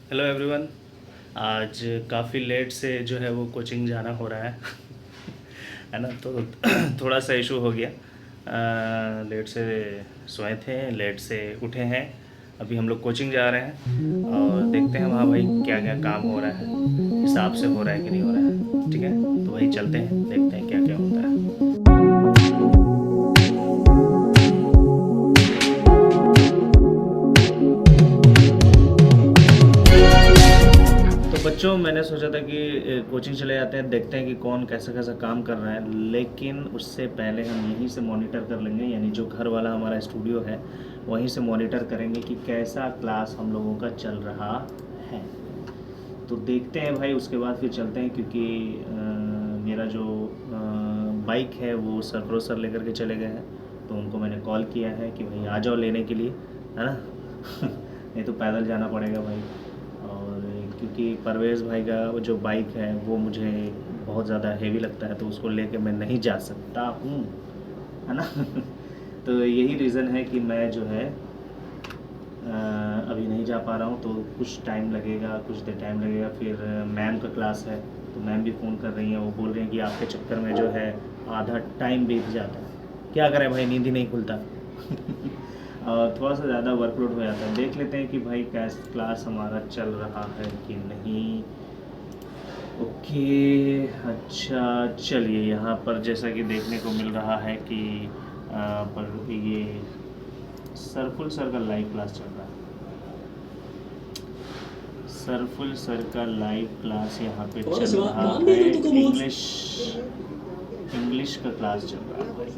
Hello everyone. आज काफ़ी late से जो है वो कोचिंग जाना हो रहा है है ना। तो थोड़ा सा इशू हो गया। लेट से सोए थे, लेट से उठे हैं। अभी हम लोग कोचिंग जा रहे हैं और देखते हैं वहाँ भाई क्या क्या काम हो रहा है, हिसाब से हो रहा है कि नहीं हो रहा है। ठीक है, तो वही चलते हैं, देखते हैं क्या क्या होता है। तो बच्चों, मैंने सोचा था कि कोचिंग चले जाते हैं, देखते हैं कि कौन कैसा कैसा काम कर रहा है, लेकिन उससे पहले हम यहीं से मॉनिटर कर लेंगे, यानी जो घर वाला हमारा स्टूडियो है वहीं से मॉनिटर करेंगे कि कैसा क्लास हम लोगों का चल रहा है। तो देखते हैं भाई, उसके बाद फिर चलते हैं, क्योंकि मेरा जो बाइक है वो सरफरोश सर लेकर के चले गए हैं। तो उनको मैंने कॉल किया है कि भाई आ जाओ लेने के लिए, है ना नहीं तो पैदल जाना पड़ेगा भाई। और क्योंकि परवेज़ भाई का वो जो बाइक है वो मुझे बहुत ज़्यादा हेवी लगता है, तो उसको लेके मैं नहीं जा सकता हूँ, है ना तो यही रीज़न है कि मैं जो है अभी नहीं जा पा रहा हूँ। तो कुछ टाइम लगेगा, कुछ देर टाइम लगेगा। फिर मैम का क्लास है, तो मैम भी फ़ोन कर रही हैं, वो बोल रही हैं कि आपके चक्कर में जो है आधा टाइम बीत जाता है। क्या करें भाई, नींद ही नहीं खुलता और थोड़ा सा ज़्यादा वर्कलोड हो जाता है। देख लेते हैं कि भाई कैस क्लास हमारा चल रहा है कि नहीं। ओके, अच्छा चलिए, यहाँ पर जैसा कि देखने को मिल रहा है कि पर ये सरफुल सर का लाइव क्लास चल रहा है। सरफुल सर का लाइव क्लास यहाँ पे चल रहा है। इंग्लिश इंग्लिश का क्लास चल रहा है भाई।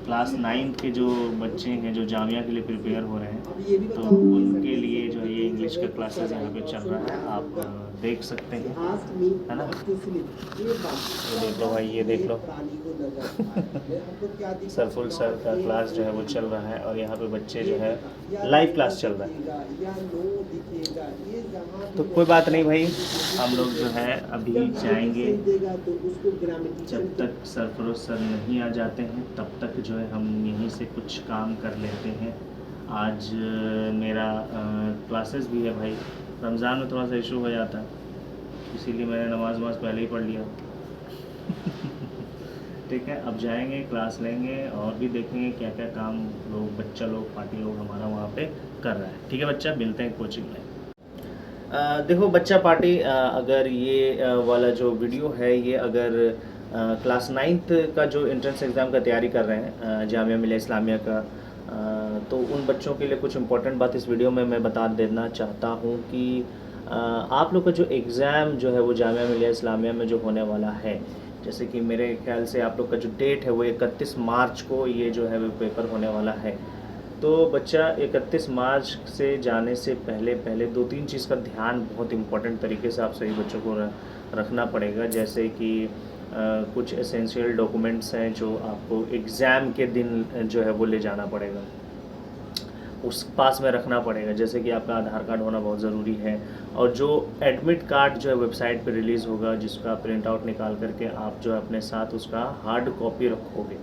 क्लास 9th के जो बच्चे हैं जो जामिया के लिए प्रिपेयर हो रहे हैं, तो उनके लिए जो है ये इंग्लिश का क्लासेस यहाँ पे चल रहा है। आप देख सकते हैं, है ना। ये देख लो भाई, ये देख लो सरफुल सर का क्लास जो है वो चल रहा है, और यहाँ पे बच्चे जो है लाइव क्लास चल रहा है। तो कोई बात नहीं भाई, हम लोग जो है अभी जाएंगे। जब तक सरफरोश सर नहीं आ जाते हैं तब तक जो है हम यहीं से कुछ काम कर लेते हैं। आज मेरा क्लासेस भी है भाई। रमज़ान में थोड़ा सा इशू हो जाता है, इसीलिए मैंने नमाज वमाज पहले ही पढ़ लिया ठीक है, अब जाएंगे, क्लास लेंगे और भी देखेंगे क्या क्या काम लोग, बच्चा लोग, पार्टी लोग हमारा वहाँ पे कर रहा है। ठीक है बच्चा, मिलते हैं कोचिंग में। देखो बच्चा पार्टी, अगर ये वाला जो वीडियो है ये अगर क्लास 9th का जो एंट्रेंस एग्ज़ाम का तैयारी कर रहे हैं जामिया मिलिया इस्लामिया का, तो उन बच्चों के लिए कुछ इम्पोर्टेंट बात इस वीडियो में मैं बता देना चाहता हूँ कि आप लोग का जो एग्ज़ाम जो है वो जामिया मिलिया इस्लामिया में जो होने वाला है, जैसे कि मेरे ख्याल से आप लोग का जो डेट है वो 31 मार्च को ये जो है वो पेपर होने वाला है। तो बच्चा 31 मार्च से जाने से पहले पहले दो तीन चीज़ का ध्यान बहुत इम्पोर्टेंट तरीके से आप सभी बच्चों को रखना पड़ेगा। जैसे कि कुछ एसेंशियल डॉक्यूमेंट्स हैं जो आपको एग्ज़ाम के दिन जो है वो ले जाना पड़ेगा, उस पास में रखना पड़ेगा। जैसे कि आपका आधार कार्ड होना बहुत ज़रूरी है, और जो एडमिट कार्ड जो है वेबसाइट पे रिलीज़ होगा जिसका प्रिंट आउट निकाल करके आप जो है अपने साथ उसका हार्ड कॉपी रखोगे।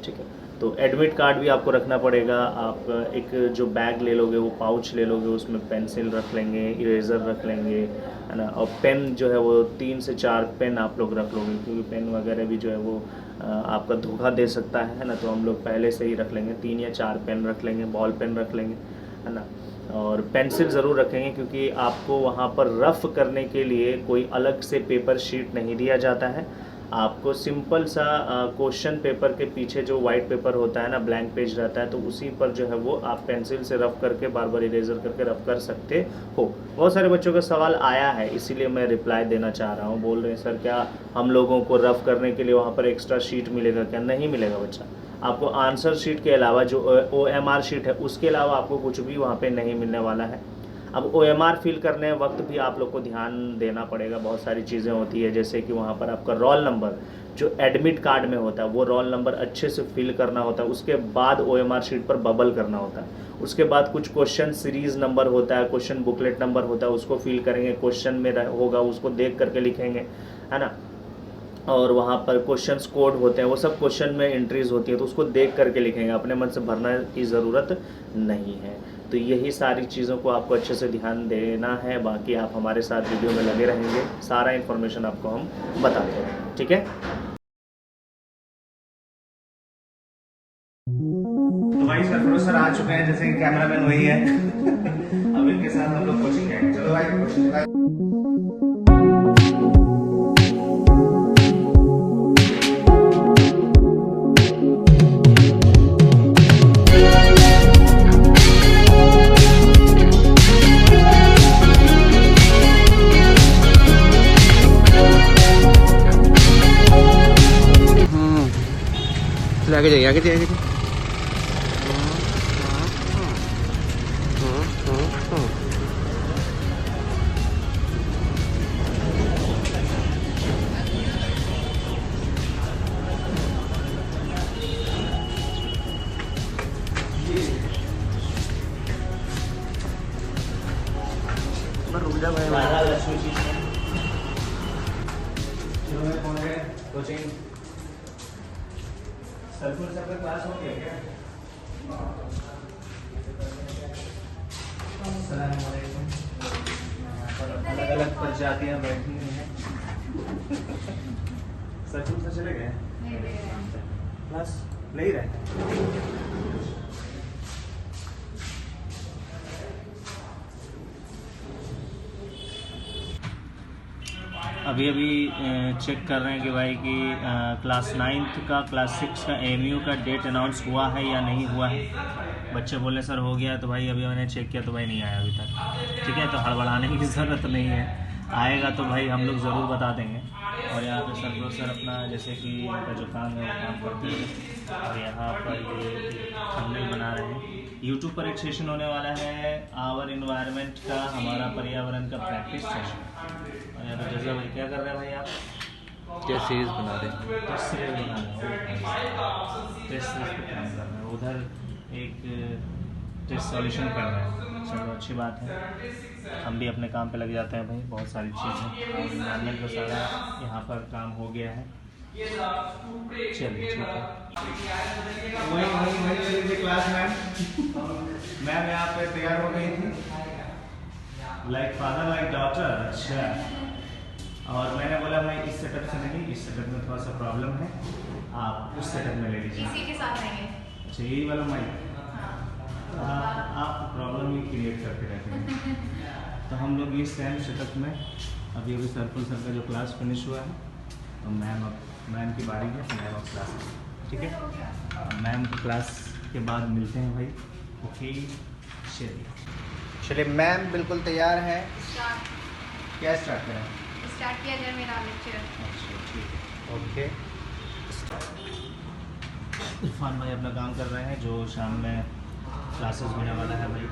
ठीक है, तो एडमिट कार्ड भी आपको रखना पड़ेगा। आप एक जो बैग ले लोगे, वो पाउच ले लोगे, उसमें पेंसिल रख लेंगे, इरेज़र रख लेंगे, है ना। और पेन जो है वो 3 से 4 पेन आप लोग रख लोगे, क्योंकि पेन वगैरह भी जो है वो आपका धोखा दे सकता है ना। तो हम लोग पहले से ही रख लेंगे, 3 या 4 पेन रख लेंगे, बॉल पेन रख लेंगे, है ना। और पेंसिल ज़रूर रखेंगे, क्योंकि आपको वहाँ पर रफ़ करने के लिए कोई अलग से पेपर शीट नहीं दिया जाता है। आपको सिंपल सा क्वेश्चन पेपर के पीछे जो वाइट पेपर होता है ना, ब्लैंक पेज रहता है, तो उसी पर जो है वो आप पेंसिल से रफ़ करके बार बार इरेजर करके रफ़ कर सकते हो। बहुत सारे बच्चों का सवाल आया है, इसीलिए मैं रिप्लाई देना चाह रहा हूँ। बोल रहे हैं सर क्या हम लोगों को रफ़ करने के लिए वहाँ पर एक्स्ट्रा शीट मिलेगा क्या? नहीं मिलेगा बच्चा। आपको आंसर शीट के अलावा जो OMR शीट है उसके अलावा आपको कुछ भी वहाँ पे नहीं मिलने वाला है। अब OMR फिल करने वक्त भी आप लोग को ध्यान देना पड़ेगा, बहुत सारी चीज़ें होती है। जैसे कि वहाँ पर आपका रोल नंबर जो एडमिट कार्ड में होता है वो रोल नंबर अच्छे से फिल करना होता है, उसके बाद OMR शीट पर बबल करना होता है। उसके बाद कुछ क्वेश्चन सीरीज़ नंबर होता है, क्वेश्चन बुकलेट नंबर होता है, उसको फिल करेंगे, क्वेश्चन में होगा उसको देख करके लिखेंगे, है ना। और वहाँ पर क्वेश्चंस कोड होते हैं, वो सब क्वेश्चन में एंट्रीज होती है, तो उसको देख करके लिखेंगे, अपने मन से भरना की ज़रूरत नहीं है। तो यही सारी चीज़ों को आपको अच्छे से ध्यान देना है। बाकी आप हमारे साथ वीडियो में लगे रहेंगे, सारा इन्फॉर्मेशन आपको हम बताते हैं, ठीक है। तो भाई सरफरोश सर आ चुके हैं, जैसे कैमरामैन वही है। अब इनके साथ हम लोग कोचिंग जाएंगे। चलो भाई कोचिंग। आगे जाइए, आगे जाइए, रुक जा भाई। कोचिंग सरफुल सर का क्लास हो गया क्या? अलग अलग प्रजातियां बैठी हुई हैं। सरफुल सर चले गए क्लास ले ही रहे। अभी चेक कर रहे हैं कि भाई कि क्लास 9th का क्लास 6 का एमयू का डेट अनाउंस हुआ है या नहीं हुआ है। बच्चे बोले सर हो गया, तो भाई अभी मैंने चेक किया तो भाई नहीं आया अभी तक, ठीक है। तो हड़बड़ाने की ज़रूरत नहीं है, आएगा तो भाई हम लोग ज़रूर बता देंगे। और यहाँ पे सरफरोश सर अपना जैसे कि इनका जो काम है वो काम करते हैं। और यहाँ पर ये थंबनेल बना रहे हैं। यूट्यूब पर एक सेशन होने वाला है आवर इन्वायरमेंट का, हमारा पर्यावरण का प्रैक्टिस सेशन। और यहाँ पे जैसा भाई क्या कर रहे हैं भाई आप? टेस्ट सीरीज बना रहे हैं। टेस्ट सीरीज बना रहे हैं, टेस्ट सीरीज पे काम कर रहे हैं। उधर एक टेस्ट सॉल्यूशन कर रहे हैं। चलो अच्छी बात है, हम भी अपने काम पे लग जाते हैं भाई। बहुत सारी चीज़ें और इन्वायरमेंट का सारा यहाँ पर काम हो गया है। चलिए ठीक है। वही क्लास मैम यहाँ पे तैयार हो गई थी, लाइक फादर लाइक डॉटर। अच्छा, और मैंने बोला भाई इस सेटअप से नहीं, इस सेटअप में थोड़ा सा प्रॉब्लम है, आप उस सेटअप में ले लीजिए। इसी के साथ रहेंगे। अच्छा यही वाला माइक, आप प्रॉब्लम ही क्रिएट करते रहते हैं। तो हम लोग ये सेम सेटअप में अभी सरफुल सर का जो क्लास फिनिश हुआ है, तो मैम की बारी है, मैम ऑफ क्लास, ठीक है। मैम की क्लास के बाद मिलते हैं भाई। ओके चलिए मैम बिल्कुल तैयार है। क्या स्टार्ट करें? स्टार्ट किया जाए मेरा लेक्चर। अच्छा ठीक है, ओके। इरफान भाई अपना काम कर रहे हैं, जो शाम में क्लासेस होने वाला है भाई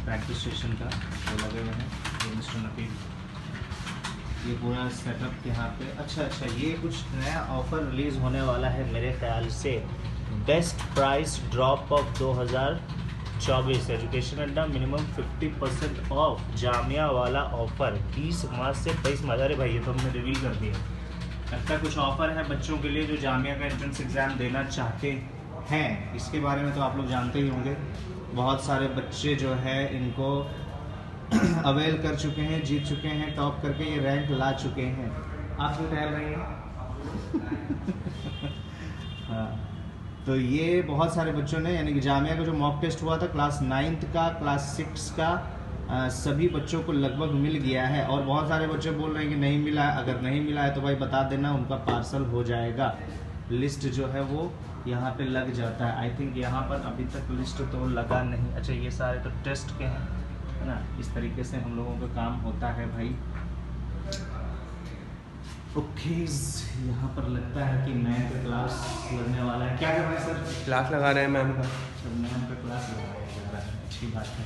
प्रैक्टिस सेशन का, वो लगे हुए हैं। ये मिस्टर नकीब, ये पूरा सेटअप यहाँ पे। अच्छा, ये कुछ नया ऑफर रिलीज़ होने वाला है मेरे ख्याल से। Best price drop of 2024 education अड्डा, मिनिमम 50% ऑफ जामिया वाला ऑफर 20 मार्च से 23 मार्च। अरे भाई ये तो हमने रिवील कर दिया। लगता है कुछ ऑफर है बच्चों के लिए जो जामिया का एंट्रेंस एग्ज़ाम देना चाहते हैं। इसके बारे में तो आप लोग जानते ही होंगे। बहुत सारे बच्चे जो है इनको अवेल कर चुके हैं, जीत चुके हैं, टॉप करके ये रैंक ला चुके हैं। आप क्यों टहल रहे हैं? हाँ, तो ये बहुत सारे बच्चों ने, यानी कि जामिया का जो मॉक टेस्ट हुआ था क्लास 9th का, क्लास 6 का, सभी बच्चों को लगभग मिल गया है। और बहुत सारे बच्चे बोल रहे हैं कि नहीं मिला है। अगर नहीं मिला है तो भाई बता देना, उनका पार्सल हो जाएगा। लिस्ट जो है वो यहाँ पे लग जाता है। आई थिंक यहाँ पर अभी तक लिस्ट तो लगा नहीं। अच्छा ये सारे तो टेस्ट के हैं, है ना। इस तरीके से हम लोगों का काम होता है भाई। ओके, यहाँ पर लगता है कि मैम का क्लास लगने वाला है। क्या कर रहे हैं सर? क्लास लगा रहे हैं मैम का। अच्छा मैम का क्लास लगा रहे हैं, अच्छी बात है।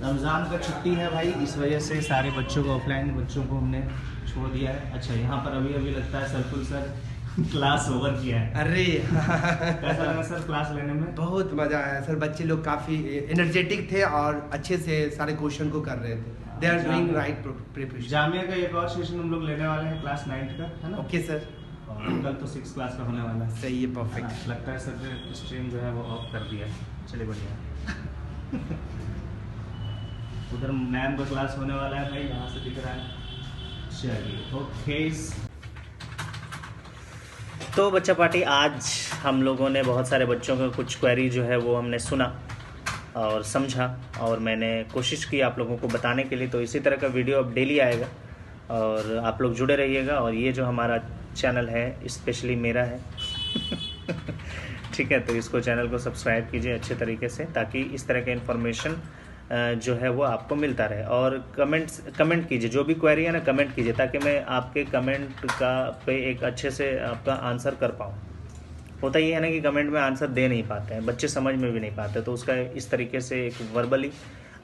रमज़ान का छुट्टी है भाई, इस वजह से सारे बच्चों को, ऑफलाइन बच्चों को हमने छोड़ दिया है। अच्छा यहाँ पर अभी लगता है सरफुल सर क्लास ओवर किया है। अरे कैसा लगा सर क्लास लेने में? बहुत मज़ा आया सर। बच्चे लोग काफ़ी एनर्जेटिक थे और अच्छे से सारे क्वेश्चन को कर रहे थे। They are doing right preparation. Jamia का एक और सेशन हम लोग लेने वाले हैं क्लास 9th का, है ना। Okay sir. और कल तो 6 क्लास का होने वाला है। सही है, परफेक्ट। लगता है सर स्ट्रीम जो है वो ऑफ कर दिया है। चलिए बढ़िया। उधर मैम का क्लास होने वाला है भाई, यहाँ से दिख रहा है। चलिए ओके। तो बच्चा पार्टी, आज हम लोगों ने बहुत सारे बच्चों का कुछ क्वेरी जो है वो हमने सुना और समझा, और मैंने कोशिश की आप लोगों को बताने के लिए। तो इसी तरह का वीडियो अब डेली आएगा और आप लोग जुड़े रहिएगा। और ये जो हमारा चैनल है स्पेशली मेरा है ठीक है, तो इसको चैनल को सब्सक्राइब कीजिए अच्छे तरीके से, ताकि इस तरह के इन्फॉर्मेशन जो है वो आपको मिलता रहे। और कमेंट कीजिए, जो भी क्वेरी है ना कमेंट कीजिए, ताकि मैं आपके कमेंट का पे एक अच्छे से आपका आंसर कर पाऊँ। होता ये है ना कि कमेंट में आंसर दे नहीं पाते हैं बच्चे, समझ में भी नहीं पाते, तो उसका इस तरीके से एक वर्बली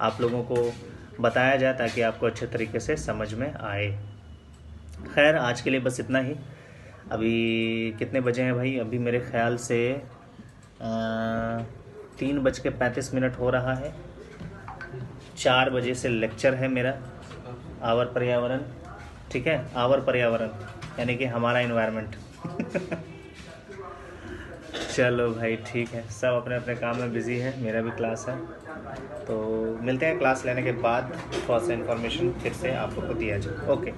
आप लोगों को बताया जाए ताकि आपको अच्छे तरीके से समझ में आए। खैर, आज के लिए बस इतना ही। अभी कितने बजे हैं भाई? अभी मेरे ख्याल से 3:35 हो रहा है। 4 बजे से लेक्चर है मेरा, आवर पर्यावरण, ठीक है, आवर पर्यावरण यानी कि हमारा इन्वायरमेंट चलो भाई ठीक है, सब अपने अपने काम में बिज़ी है, मेरा भी क्लास है। तो मिलते हैं क्लास लेने के बाद, थोड़ा सा इन्फॉर्मेशन फिर से आप लोग को दिया जाए। ओके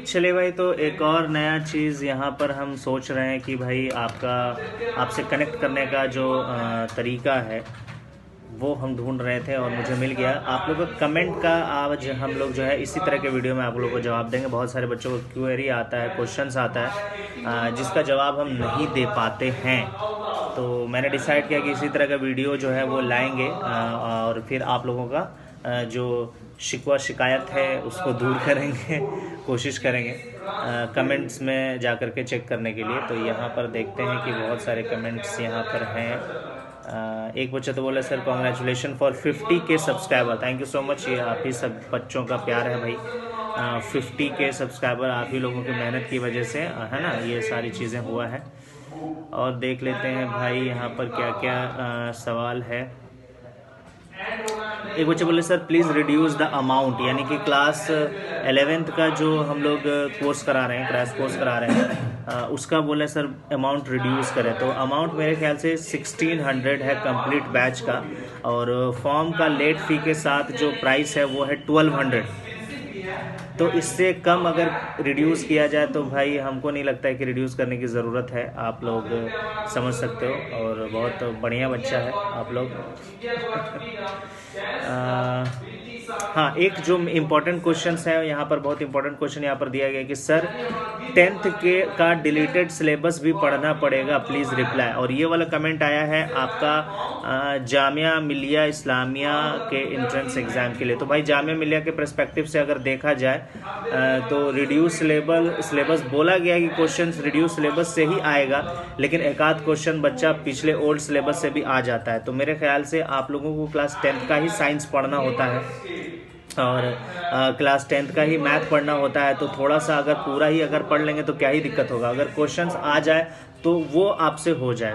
चलिए भाई, तो एक और नया चीज़ यहाँ पर हम सोच रहे हैं कि भाई आपसे कनेक्ट करने का जो तरीका है वो हम ढूंढ रहे थे और मुझे मिल गया। आप लोगों का कमेंट का आज हम लोग जो है इसी तरह के वीडियो में आप लोगों को जवाब देंगे। बहुत सारे बच्चों को क्वेरी आता है, क्वेश्चंस आता है जिसका जवाब हम नहीं दे पाते हैं, तो मैंने डिसाइड किया कि इसी तरह का वीडियो जो है वो लाएंगे और फिर आप लोगों का जो शिकवा शिकायत है उसको दूर करेंगे, कोशिश करेंगे कमेंट्स में जा कर के चेक करने के लिए। तो यहाँ पर देखते हैं कि बहुत सारे कमेंट्स यहाँ पर हैं। एक बच्चा तो बोला sir congratulation for 50K subscriber. Thank you so much, ये आप ही सब बच्चों का प्यार है भाई। 50K सब्सक्राइबर आप ही लोगों की मेहनत की वजह से है ना, ये सारी चीज़ें हुआ है। और देख लेते हैं भाई यहाँ पर क्या क्या सवाल है। एक बच्चे बोले sir please reduce the amount, यानी कि क्लास 11th का जो हम लोग कोर्स करा रहे हैं, क्रैश कोर्स करा रहे हैं, उसका बोले सर अमाउंट रिड्यूस करें। तो अमाउंट मेरे ख्याल से 1600 है कंप्लीट बैच का, और फॉर्म का लेट फ़ी के साथ जो प्राइस है वो है 1200। तो इससे कम अगर रिड्यूस किया जाए तो भाई हमको नहीं लगता है कि रिड्यूस करने की ज़रूरत है। आप लोग समझ सकते हो, और बहुत बढ़िया बच्चा है आप लोग हाँ, एक जो इम्पोर्टेंट क्वेश्चन है यहाँ पर, बहुत इंपॉर्टेंट क्वेश्चन यहाँ पर दिया गया कि सर 10th का डिलीटेड सिलेबस भी पढ़ना पड़ेगा, प्लीज़ रिप्लाई। और ये वाला कमेंट आया है आपका जामिया मिलिया इस्लामिया के एंट्रेंस एग्ज़ाम के लिए। तो भाई जामिया मिलिया के पर्सपेक्टिव से अगर देखा जाए तो रिड्यूस सिलेबस बोला गया कि क्वेश्चन रिड्यूस सिलेबस से ही आएगा, लेकिन एक आध क्वेश्चन बच्चा पिछले ओल्ड सिलेबस से भी आ जाता है। तो मेरे ख्याल से आप लोगों को क्लास 10th का ही साइंस पढ़ना होता है और क्लास 10th का ही मैथ पढ़ना होता है। तो थोड़ा सा अगर पूरा ही अगर पढ़ लेंगे तो क्या ही दिक्कत होगा। अगर क्वेश्चंस आ जाए तो वो आपसे हो जाए।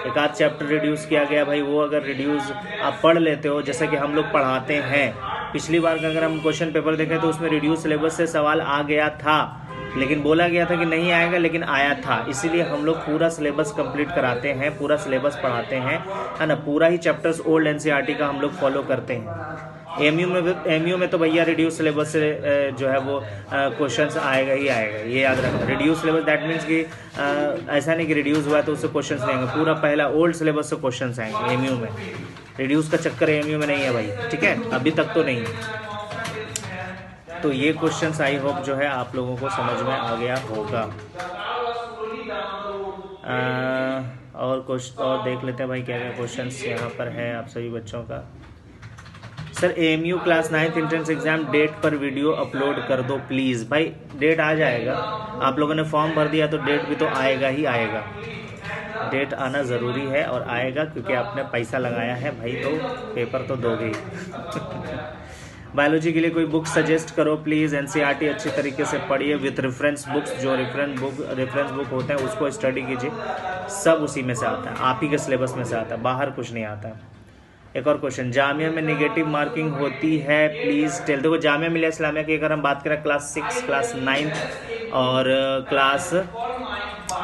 एक आध चैप्टर रिड्यूस किया गया भाई, वो अगर रिड्यूस आप पढ़ लेते हो, जैसे कि हम लोग पढ़ाते हैं। पिछली बार का अगर हम क्वेश्चन पेपर देखें तो उसमें रिड्यूस सिलेबस से सवाल आ गया था, लेकिन बोला गया था कि नहीं आएगा, लेकिन आया था। इसीलिए हम लोग पूरा सिलेबस कंप्लीट कराते हैं, पूरा सिलेबस पढ़ाते हैं, है ना। पूरा ही चैप्टर्स ओल्ड एनसीईआरटी का हम लोग फॉलो करते हैं। एमयू में तो भैया रिड्यूस सिलेबस से जो है वो क्वेश्चंस आएगा ही आएगा, ये याद रखना। रिड्यूस सिलेबस दैट मीन्स कि ऐसा नहीं कि रिड्यूस हुआ तो उससे क्वेश्चंस नहीं आएंगे, पूरा पहला ओल्ड सिलेबस से क्वेश्चंस आएंगे एमयू में। रिड्यूस का चक्कर एमयू में नहीं है भाई, ठीक है, अभी तक तो नहीं है। तो ये क्वेश्चंस आई होप जो है आप लोगों को समझ में आ गया होगा। और देख लेते हैं भाई क्या क्या क्वेश्चंस यहाँ पर है आप सभी बच्चों का। Sir MU class 9th entrance exam date पर वीडियो अपलोड कर दो प्लीज़। भाई डेट आ जाएगा, आप लोगों ने फॉर्म भर दिया तो डेट भी तो आएगा ही आएगा। डेट आना ज़रूरी है और आएगा, क्योंकि आपने पैसा लगाया है भाई, तो पेपर तो दोगे ही बायोलॉजी के लिए कोई बुक सजेस्ट करो प्लीज़। एनसीईआरटी अच्छी तरीके से पढ़िए विथ रेफरेंस बुक्स, जो रेफरेंस बुक होते हैं उसको स्टडी कीजिए, सब उसी में से आता है, आप ही के सिलेबस में से आता है, बाहर कुछ नहीं आता है। एक और क्वेश्चन, जामिया में नेगेटिव मार्किंग होती है प्लीज़ टेल। देखो जामिया मिलिया इस्लामिया की अगर हम बात करें क्लास 6, क्लास 9 और क्लास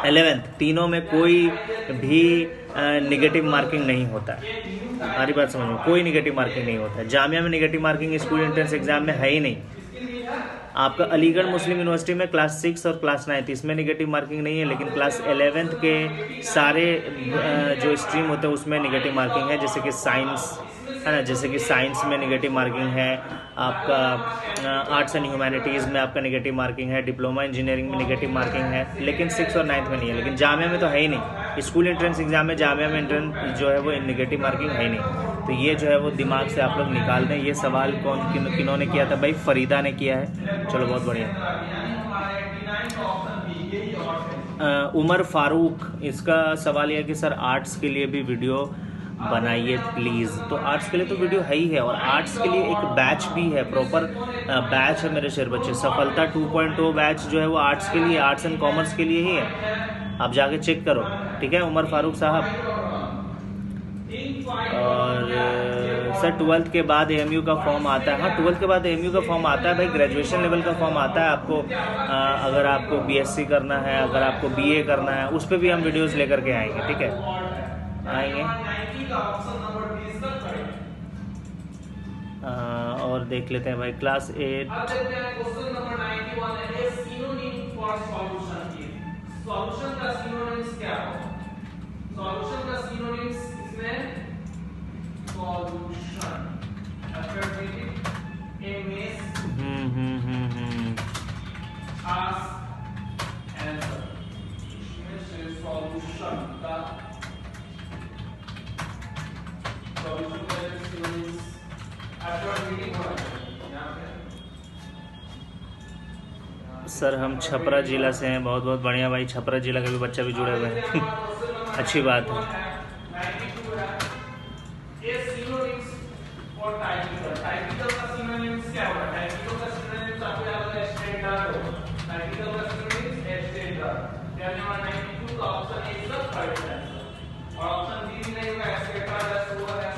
11 तीनों में कोई भी निगेटिव मार्किंग नहीं होता है। हमारी बात समझो, कोई निगेटिव मार्किंग नहीं होता है। जामिया में negative marking school entrance exam में है ही नहीं। आपका अलीगढ़ मुस्लिम यूनिवर्सिटी में क्लास 6 और क्लास 9 इसमें निगेटिव मार्किंग नहीं है, लेकिन क्लास 11th के सारे जो स्ट्रीम होते हैं उसमें निगेटिव मार्किंग है, जैसे कि साइंस है ना, जैसे कि साइंस में निगेटिव मार्किंग है, आपका आर्ट्स एंड ह्यूमैनिटीज़ में आपका निगेटिव मार्किंग है, डिप्लोमा इंजीनियरिंग में निगेटिव मार्किंग है, लेकिन 6 और 9th में नहीं है। लेकिन जामिया में तो है ही नहीं। स्कूल एंट्रेंस एग्जाम में जामिया में एंट्रेंस जो है वो निगेटिव मार्किंग है ही नहीं। तो ये जो है वो दिमाग से आप लोग निकाल दें। ये सवाल किन्होंने किया था भाई? फरीदा ने किया है। चलो बहुत बढ़िया। उमर फारूक, इसका सवाल यह है कि सर आर्ट्स के लिए भी वीडियो बनाइए प्लीज़। तो आर्ट्स के लिए तो वीडियो है ही है, और आर्ट्स के लिए एक बैच भी है, प्रॉपर बैच है मेरे शेर बच्चे। सफलता 2.0 बैच जो है वो आर्ट्स के लिए, आर्ट्स एंड कॉमर्स के लिए ही है। आप जाके चेक करो, ठीक है उमर फारूक साहब। और सर 12th के बाद AMU का फॉर्म आता है? हाँ 12th के बाद AMU का फॉर्म आता है भाई, ग्रेजुएशन लेवल का फॉर्म आता है आपको। अगर आपको BSc करना है, अगर आपको BA करना है, उस पर भी हम वीडियोस लेकर के आएंगे, ठीक है, आएंगे। और देख लेते हैं भाई क्लास 8। सर हम छपरा जिला से हैं। बहुत बहुत बढ़िया भाई, छपरा जिला का भी बच्चा भी जुड़े हुए हैं अच्छी बात है।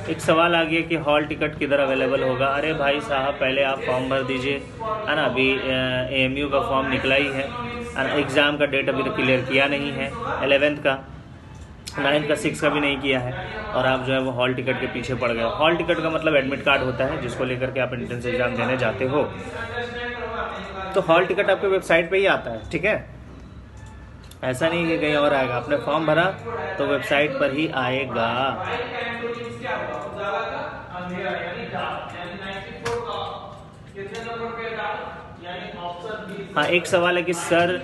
एक सवाल आ गया कि हॉल टिकट किधर अवेलेबल होगा। अरे भाई साहब पहले आप फॉर्म भर दीजिए, है ना। अभी AMU का फॉर्म निकला ही है, एग्ज़ाम का डेट अभी तक क्लियर किया नहीं है, 11th का, 9th का, 6 का भी नहीं किया है, और आप जो है वो हॉल टिकट के पीछे पड़ गए। हॉल टिकट का मतलब एडमिट कार्ड होता है, जिसको लेकर के आप एंट्रेंस एग्ज़ाम देने जाते हो। तो हॉल टिकट आपके वेबसाइट पे ही आता है, ठीक है, ऐसा नहीं कि कहीं और आएगा। आपने फॉर्म भरा तो वेबसाइट पर ही आएगा। हाँ एक सवाल है कि सर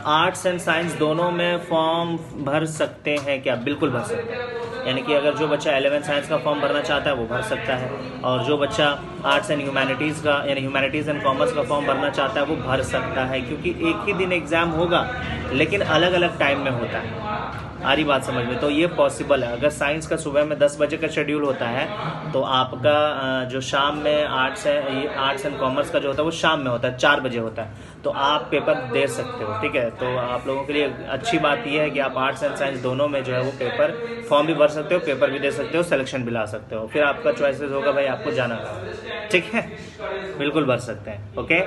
आर्ट्स एंड साइंस दोनों में फॉर्म भर सकते हैं क्या? बिल्कुल भर सकते हैं। यानी कि अगर जो बच्चा 11th साइंस का फॉर्म भरना चाहता है वो भर सकता है, और जो बच्चा आर्ट्स एंड ह्यूमैनिटीज़ का यानी ह्यूमैनिटीज़ एंड कॉमर्स का फॉर्म भरना चाहता है वो भर सकता है, क्योंकि एक ही दिन एग्ज़ाम होगा लेकिन अलग अलग टाइम में होता है। सारी बात समझ में, तो ये पॉसिबल है। अगर साइंस का सुबह में 10 बजे का शेड्यूल होता है तो आपका जो शाम में आर्ट्स एंड कॉमर्स का जो होता है वो शाम में होता है, 4 बजे होता है, तो आप पेपर दे सकते हो, ठीक है। तो आप लोगों के लिए अच्छी बात यह है कि आप आर्ट्स एंड साइंस दोनों में जो है वो पेपर फॉर्म भी भर सकते हो, पेपर भी दे सकते हो, सिलेक्शन भी ला सकते हो, फिर आपका चॉइसेस होगा भाई आपको जाना, ठीक है, बिल्कुल भर सकते हैं। ओके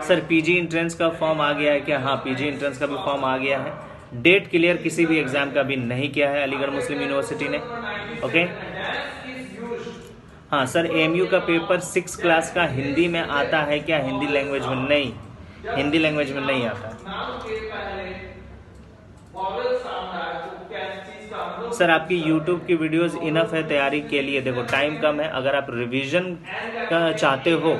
सर PG एंट्रेंस का फॉर्म आ गया है क्या? हाँ PG एंट्रेंस का भी फॉर्म आ गया है। डेट क्लियर किसी भी एग्जाम का भी नहीं किया है अलीगढ़ मुस्लिम यूनिवर्सिटी ने। ओके हाँ सर AMU का पेपर 6 क्लास का हिंदी में आता है क्या? हिंदी लैंग्वेज में नहीं, हिंदी लैंग्वेज में नहीं आता। सर आपकी YouTube की वीडियोस इनफ है तैयारी के लिए? देखो टाइम कम है, अगर आप रिवीजन का चाहते हो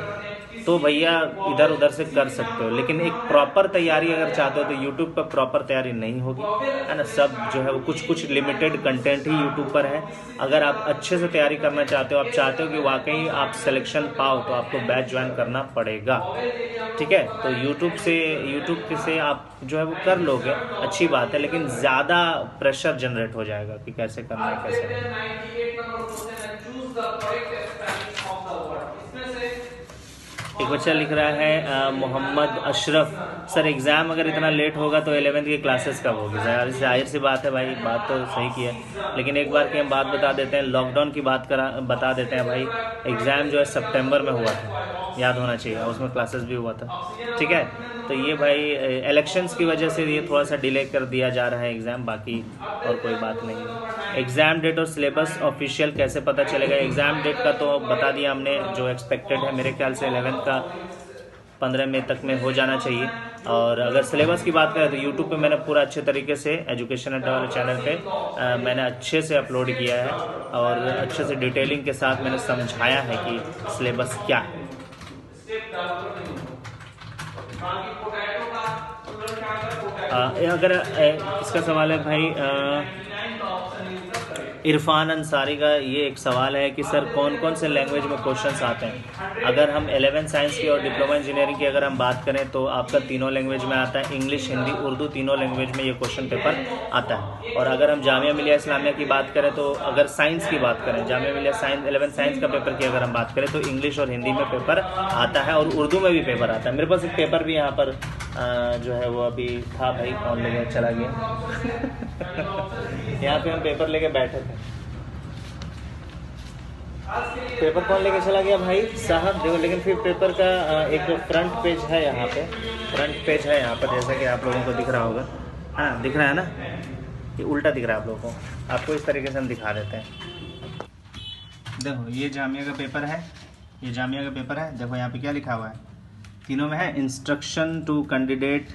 तो भैया इधर उधर से कर सकते हो, लेकिन एक प्रॉपर तैयारी अगर चाहते हो तो YouTube पर प्रॉपर तैयारी नहीं होगी, है ना। सब जो है वो कुछ लिमिटेड कंटेंट ही YouTube पर है। अगर आप अच्छे से तैयारी करना चाहते हो, आप चाहते हो कि वाकई आप सिलेक्शन पाओ, तो आपको बैच ज्वाइन करना पड़ेगा, ठीक है। तो YouTube से आप जो है वो कर लोगे, अच्छी बात है, लेकिन ज़्यादा प्रेशर जनरेट हो जाएगा कि कैसे करना है कैसे नहीं। एक बच्चा लिख रहा है मोहम्मद अशरफ, सर एग्ज़ाम अगर इतना लेट होगा तो 11th की क्लासेस कब होगी? जाहिर सी बात है भाई, बात तो सही की है, लेकिन एक बार की हम बात बता देते हैं, लॉकडाउन की बता देते हैं भाई। एग्ज़ाम जो है सितंबर में हुआ था, याद होना चाहिए, उसमें क्लासेस भी हुआ था, ठीक है। तो ये भाई इलेक्शंस की वजह से ये थोड़ा सा डिले कर दिया जा रहा है एग्ज़ाम, बाकी और कोई बात नहीं है। एग्ज़ाम डेट और सिलेबस ऑफिशियल कैसे पता चलेगा? एग्ज़ाम डेट का तो बता दिया हमने, जो एक्सपेक्टेड है मेरे ख्याल से 11th का 15 मई तक में हो जाना चाहिए। और अगर सिलेबस की बात करें तो यूट्यूब पे मैंने पूरा अच्छे तरीके से एजुकेशन अड्डा वाले चैनल पे मैंने अच्छे से अपलोड किया है और अच्छे से डिटेलिंग के साथ मैंने समझाया है कि सिलेबस क्या है। अगर इसका सवाल है भाई इरफान अंसारी का, ये एक सवाल है कि सर कौन कौन से लैंग्वेज में क्वेश्चंस आते हैं? अगर हम 11th साइंस की और डिप्लोमा इंजीनियरिंग की अगर हम बात करें तो आपका तीनों लैंग्वेज में आता है, इंग्लिश, हिंदी, उर्दू, तीनों लैंग्वेज में ये क्वेश्चन पेपर आता है। और अगर हम जामिया मिलिया इस्लामिया की बात करें तो अगर साइंस की बात करें, Jamia Millia science 11th science का पेपर की अगर हम बात करें तो इंग्लिश और हिंदी में पेपर आता है और उर्दू में भी पेपर आता है। मेरे पास एक पेपर भी यहाँ पर जो है वो अभी था भाई, कौन लेके चला गया यहाँ पे हम पेपर लेके बैठे थे, पेपर कौन लेके चला गया भाई साहब देखो। लेकिन फिर पेपर का एक फ्रंट पेज है यहाँ पे, फ्रंट पेज है यहाँ पर, जैसा कि आप लोगों को दिख रहा होगा, हाँ दिख रहा है ना, ये उल्टा दिख रहा है आप लोगों को, आपको इस तरीके से हम दिखा देते हैं। देखो ये जामिया का पेपर है, ये जामिया का पेपर है, देखो यहाँ पे क्या लिखा हुआ है, तीनों में है इंस्ट्रक्शन टू कैंडिडेट,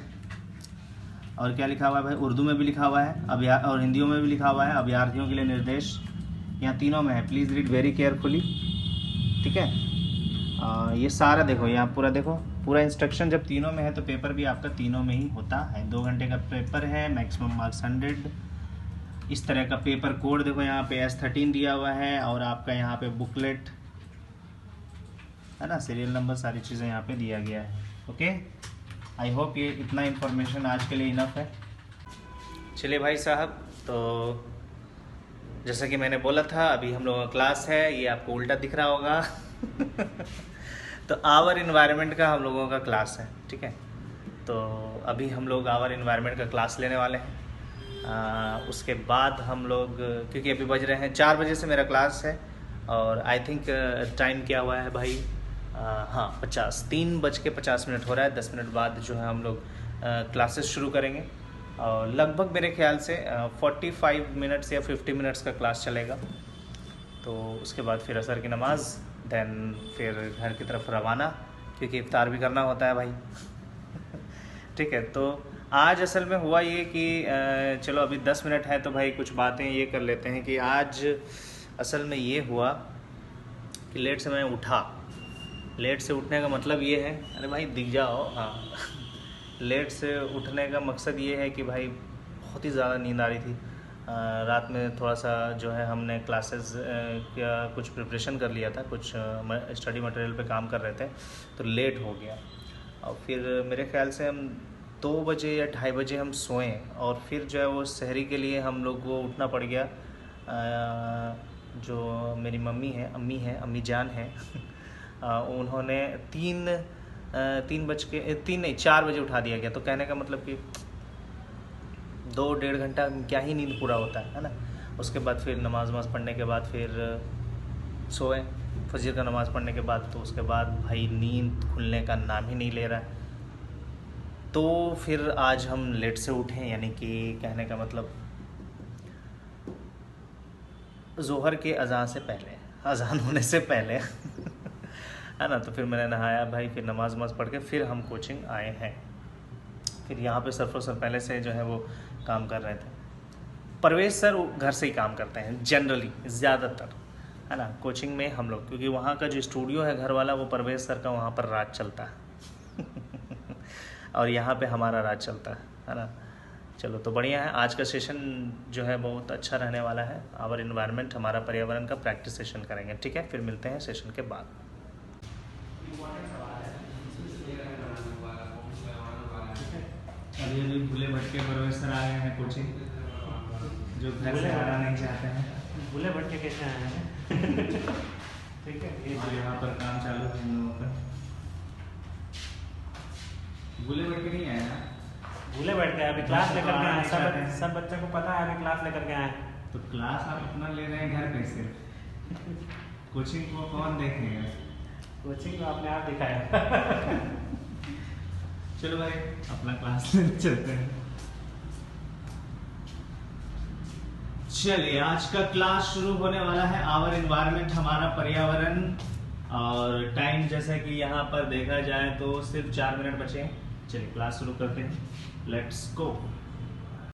और क्या लिखा हुआ है भाई, उर्दू में भी लिखा हुआ है और हिंदियों में भी लिखा हुआ है, अभ्यर्थियों के लिए निर्देश, यहाँ तीनों में है, प्लीज़ रीड वेरी केयरफुली, ठीक है। ये सारा देखो, यहाँ पूरा देखो, पूरा इंस्ट्रक्शन जब तीनों में है तो पेपर भी आपका तीनों में ही होता है। 2 घंटे का पेपर है, मैक्सिमम मार्क्स 100। इस तरह का पेपर कोड देखो, यहाँ पे S13 दिया हुआ है और आपका यहाँ पे बुकलेट है ना, सीरियल नंबर, सारी चीज़ें यहाँ पे दिया गया है। ओके, आई होप ये इतना इन्फॉर्मेशन आज के लिए इनफ है। चलिए भाई साहब, तो जैसा कि मैंने बोला था अभी हम लोगों का क्लास है, ये आपको उल्टा दिख रहा होगा तो आवर इन्वायरमेंट का हम लोगों का क्लास है, ठीक है। तो अभी हम लोग आवर इन्वायरमेंट का क्लास लेने वाले हैं। उसके बाद हम लोग, क्योंकि अभी बज रहे हैं 4 बजे से मेरा क्लास है और आई थिंक टाइम क्या हुआ है भाई, हाँ 3:50 हो रहा है। 10 मिनट बाद जो है हम लोग क्लासेस शुरू करेंगे और लगभग मेरे ख्याल से 45 मिनट्स या 50 मिनट्स का क्लास चलेगा। तो उसके बाद फिर असर की नमाज़, देन फिर घर की तरफ रवाना, क्योंकि इफ्तार भी करना होता है भाई ठीक है। तो आज असल में हुआ ये कि चलो अभी 10 मिनट है तो भाई कुछ बातें ये कर लेते हैं कि आज असल में ये हुआ कि लेट से मैं उठा। लेट से उठने का मतलब ये है, अरे भाई दिख जाओ, हाँ लेट से उठने का मकसद ये है कि भाई बहुत ही ज़्यादा नींद आ रही थी। रात में थोड़ा सा जो है हमने क्लासेस का कुछ प्रिपरेशन कर लिया था, कुछ स्टडी मटेरियल पे काम कर रहे थे, तो लेट हो गया। और फिर मेरे ख्याल से हम 2 बजे या 2:30 बजे हम सोए और फिर जो है वो सहरी के लिए हम लोग को उठना पड़ गया। जो मेरी मम्मी है, अम्मी जान है उन्होंने 4 बजे उठा दिया गया। तो कहने का मतलब कि 2-1.5 घंटा क्या ही नींद पूरा होता है ना। उसके बाद फिर नमाज पढ़ने के बाद फिर सोए, फजर का नमाज़ पढ़ने के बाद, तो उसके बाद भाई नींद खुलने का नाम ही नहीं ले रहा है। तो फिर आज हम लेट से उठे, यानी कि कहने का मतलब ज़ोहर के अज़ान से पहले, अज़ान होने से पहले है ना। तो फिर मैंने नहाया भाई, फिर नमाज पढ़ के फिर हम कोचिंग आए हैं। फिर यहाँ पे सर पहले से जो है वो काम कर रहे थे। परवेज़ सर घर से ही काम करते हैं जनरली, ज़्यादातर, है ना। कोचिंग में हम लोग, क्योंकि वहाँ का जो स्टूडियो है घर वाला, वो परवेज़ सर का वहाँ पर राज चलता है और यहाँ पे हमारा राज चलता है ना। चलो तो बढ़िया है। आज का सेशन जो है बहुत अच्छा रहने वाला है। आवर इन्वायरमेंट, हमारा पर्यावरण का प्रैक्टिस सेशन करेंगे, ठीक है। फिर मिलते हैं सेशन के बाद। अभी भूले भटके परवेज़ सर आए हैं कोचिंग, जो घर से आना नहीं चाहते हैं। भूले भटके कैसे आए हैं ठीक है। और यहाँ पर काम चालू है हम लोगों का। भूले बैठ के नहीं आए ना? भूले बैठ गए, अभी क्लास बच्चे लेकर तो के आना आए, नहीं चाहते हैं। सब बच्चों को पता है अभी क्लास लेकर के आए। तो क्लास आप अपना ले रहे हैं घर पे सिर्फ, कोचिंग को कौन देखेगा? कोचिंग को आपने आप दिखाया। चलो भाई अपना क्लास चलते हैं। चलिए आज का क्लास शुरू होने वाला है। आवर एनवायरनमेंट, हमारा पर्यावरण। और टाइम जैसा कि यहाँ पर देखा जाए तो सिर्फ 4 मिनट बचे हैं। चलिए क्लास शुरू करते हैं, लेट्स गो।